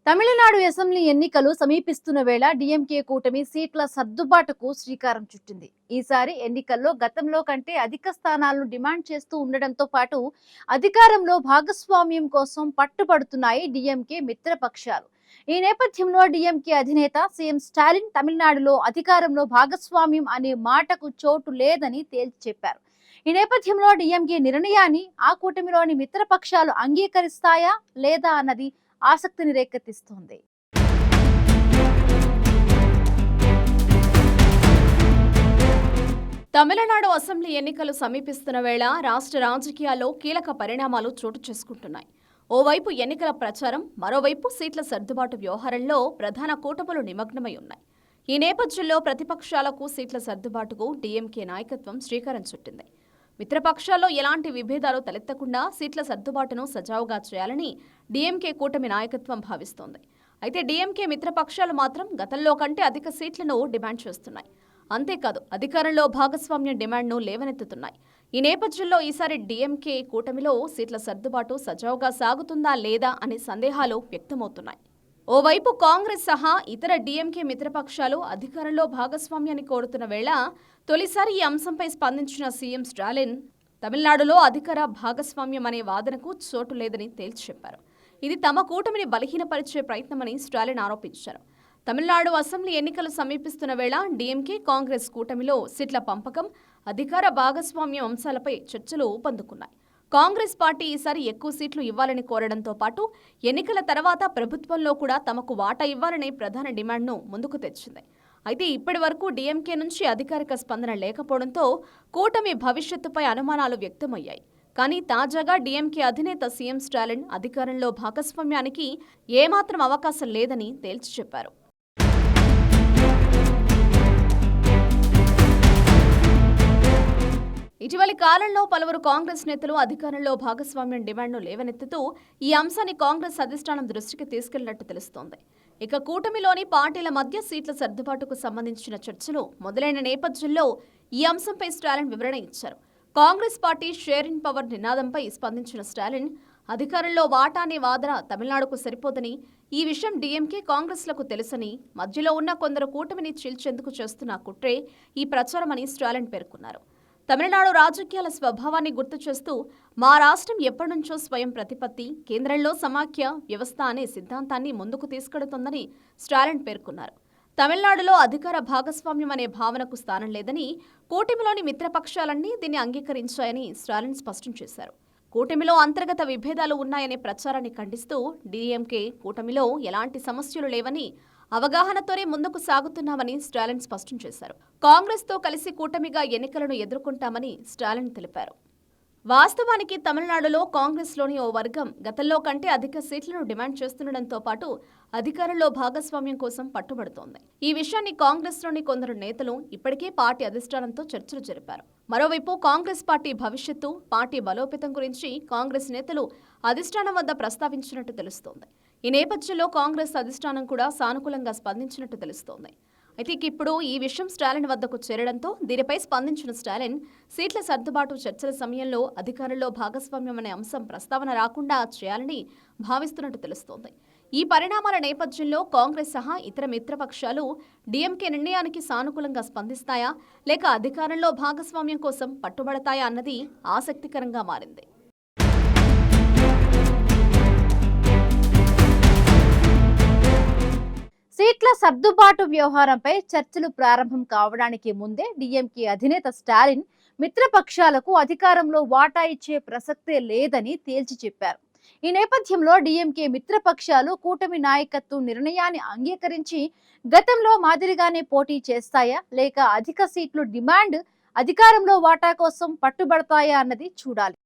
Tamil Nadu assembly ఎన్నికలు సమీపిస్తున్న వేళ డీఎంకే కూటమి సీట్ల సర్దుబాటుకు శ్రీకారం చుట్టింది. ఈసారి ఎన్నికల్లో గతంలో కంటే అధిక స్థానాలను డిమాండ్ చేస్తూ ఉండడంతో పాటు అధికారంలో భాగస్వామ్యం కోసం పట్టుబడుతున్నాయి డీఎంకే మిత్రపక్షాలు. ఈ నేపథ్యంలో డీఎంకే అధినేత సీఎం స్టాలిన్ తమిళనాడులో అధికారంలో భాగస్వామ్యం అనే మాటకు చోటు లేదని తేల్చి చెప్పారు. ఈ నేపథ్యంలో డీఎంకే నిర్ణయాన్ని ఆ కూటమిలోని మిత్రపక్షాలు అంగీకరిస్తాయా లేదా అన్నది ఆసక్తిని రేకెత్తిస్తోంది. తమిళనాడు అసెంబ్లీ ఎన్నికలు సమీపిస్తున్న వేళ రాష్ట్ర రాజకీయాల్లో కీలక పరిణామాలు చోటు చేసుకుంటున్నాయి. ఓవైపు ఎన్నికల ప్రచారం, మరోవైపు సీట్ల సర్దుబాటు వ్యవహారంలో ప్రధాన కూటములు నిమగ్నమై ఉన్నాయి. ఈ నేపథ్యంలో ప్రతిపక్షాలకు సీట్ల సర్దుబాటుకు డీఎంకే నాయకత్వం శ్రీకారం చుట్టింది. మిత్రపక్షాల్లో ఎలాంటి విభేదాలు తలెత్తకుండా సీట్ల సర్దుబాటును సజావుగా చేయాలని డీఎంకే కూటమి నాయకత్వం భావిస్తోంది. అయితే డీఎంకే మిత్రపక్షాలు మాత్రం గతంలో కంటే అధిక సీట్లను డిమాండ్ చేస్తున్నాయి. అంతేకాదు, అధికారంలో భాగస్వామ్యం డిమాండ్ను లేవనెత్తుతున్నాయి. ఈ నేపథ్యంలో ఈసారి డీఎంకే కూటమిలో సీట్ల సర్దుబాటు సజావుగా సాగుతుందా లేదా అనే సందేహాలు వ్యక్తమవుతున్నాయి. ఓవైపు కాంగ్రెస్ సహా ఇతర డీఎంకే మిత్రపక్షాలు అధికారంలో భాగస్వామ్యాన్ని కోరుతున్న వేళ తొలిసారి ఈ అంశంపై స్పందించిన సీఎం స్టాలిన్ తమిళనాడులో అధికార భాగస్వామ్యం అనే వాదనకు చోటు లేదని తేల్చి చెప్పారు. ఇది తమ కూటమిని బలహీనపరిచే ప్రయత్నమని స్టాలిన్ ఆరోపించారు. తమిళనాడు అసెంబ్లీ ఎన్నికలు సమీపిస్తున్న వేళ డీఎంకే కాంగ్రెస్ కూటమిలో సీట్ల పంపకం, అధికార భాగస్వామ్యం అంశాలపై చర్చలు ఊపందుకున్నాయి. కాంగ్రెస్ పార్టీ ఈసారి ఎక్కువ సీట్లు ఇవ్వాలని కోరడంతో పాటు ఎన్నికల తర్వాత ప్రభుత్వంలో కూడా తమకు వాటా ఇవ్వాలనే ప్రధాన డిమాండ్ను ముందుకు తెచ్చింది. అయితే ఇప్పటి వరకు డీఎంకే నుంచి అధికారిక స్పందన లేకపోవడంతో కూటమి భవిష్యత్తుపై అనుమానాలు వ్యక్తమయ్యాయి. కానీ తాజాగా డీఎంకే అధినేత సీఎం స్టాలిన్ అధికారంలో భాగస్వామ్యానికి ఏమాత్రం అవకాశం లేదని తేల్చి చెప్పారు. ఇటీవలి కాలంలో పలువురు కాంగ్రెస్ నేతలు అధికారంలో భాగస్వామ్యం డిమాండ్ను లేవనెత్తుతూ ఈ అంశాన్ని కాంగ్రెస్ అధిష్టానం దృష్టికి తీసుకెళ్లినట్టు తెలుస్తోంది. ఇక కూటమిలోని పార్టీల మధ్య సీట్ల సర్దుబాటుకు సంబంధించిన చర్చలు మొదలైన నేపథ్యంలో ఈ అంశంపై స్టాలిన్ వివరణ ఇచ్చారు. Congress party share in power నినాదంపై స్పందించిన స్టాలిన్ అధికారంలో వాటా అనే వాదన తమిళనాడుకు సరిపోదని, ఈ విషయం డీఎంకే కాంగ్రెస్లకు తెలుసని, మధ్యలో ఉన్న కొందరు కూటమిని చీల్చేందుకు చేస్తున్న కుట్రే ఈ ప్రచారమని స్టాలిన్ పేర్కొన్నారు. తమిళనాడు రాజకీయాల స్వభావాన్ని గుర్తు చేస్తూ మా రాష్ట్రం ఎప్పటినుంచో స్వయం ప్రతిపత్తి, కేంద్రంలో సమాఖ్య వ్యవస్థ అనే సిద్ధాంతాన్ని ముందుకు తీసుకెడుతోందని స్టాలిన్ పేర్కొన్నారు. తమిళనాడులో అధికార భాగస్వామ్యం అనే భావనకు స్థానం లేదని, కూటమిలోని మిత్రపక్షాలన్నీ దీన్ని అంగీకరించాయని స్టాలిన్ స్పష్టం చేశారు. కూటమిలో అంతర్గత విభేదాలు ఉన్నాయనే ప్రచారాన్ని ఖండిస్తూ డీఎంకే కూటమిలో ఎలాంటి సమస్యలు లేవని, అవగాహనతోనే ముందుకు సాగుతున్నామని స్టాలిన్ స్పష్టం చేశారు. కాంగ్రెస్తో కలిసి కూటమిగా ఎన్నికలను ఎదుర్కొంటామని స్టాలిన్ తెలిపారు. వాస్తవానికి తమిళనాడులో కాంగ్రెస్లోని ఓ వర్గం గతంలో కంటే అధిక సీట్లను డిమాండ్ చేస్తుండటంతో పాటు అధికారంలో భాగస్వామ్యం కోసం పట్టుబడుతోంది. ఈ విషయాన్ని కాంగ్రెస్లోని కొందరు నేతలు ఇప్పటికే పార్టీ అధిష్టానంతో చర్చలు జరిపారు. మరోవైపు కాంగ్రెస్ పార్టీ భవిష్యత్తు, పార్టీ బలోపేతం గురించి కాంగ్రెస్ నేతలు అధిష్టానం వద్ద ప్రస్తావించినట్టు తెలుస్తోంది. ఈ నేపథ్యంలో కాంగ్రెస్ అధిష్టానం కూడా సానుకూలంగా స్పందించినట్టు తెలుస్తోంది. అయితే ఇప్పుడు ఈ విషయం స్టాలిన్ వద్దకు చేరడంతో దీనిపై స్పందించిన స్టాలిన్ సీట్ల సర్దుబాటు చర్చల సమయంలో అధికారంలో భాగస్వామ్యం అనే అంశం ప్రస్తావన రాకుండా చేయాలని భావిస్తున్నట్టు తెలుస్తోంది. ఈ పరిణామాల నేపథ్యంలో కాంగ్రెస్ సహా ఇతర మిత్రపక్షాలు డీఎంకే నిర్ణయానికి సానుకూలంగా స్పందిస్తాయా లేక అధికారంలో భాగస్వామ్యం కోసం పట్టుబడతాయా అన్నది ఆసక్తికరంగా మారింది. సీట్ల సర్దుబాటు వ్యవహారంపై చర్చలు ప్రారంభం కావడానికి ముందే డీఎంకే అధినేత స్టాలిన్ మిత్రపక్షాలకు అధికారంలో వాటా ఇచ్చే ప్రసక్తే లేదని తేల్చి చెప్పారు. ఈ నేపథ్యంలో డీఎంకే మిత్రపక్షాలు కూటమి నాయకత్వం నిర్ణయాన్ని అంగీకరించి గతంలో మాదిరిగానే పోటీ చేస్తాయా లేక అధిక సీట్లు డిమాండ్ అధికారంలో వాటా కోసం పట్టుబడతాయా అన్నది చూడాలి.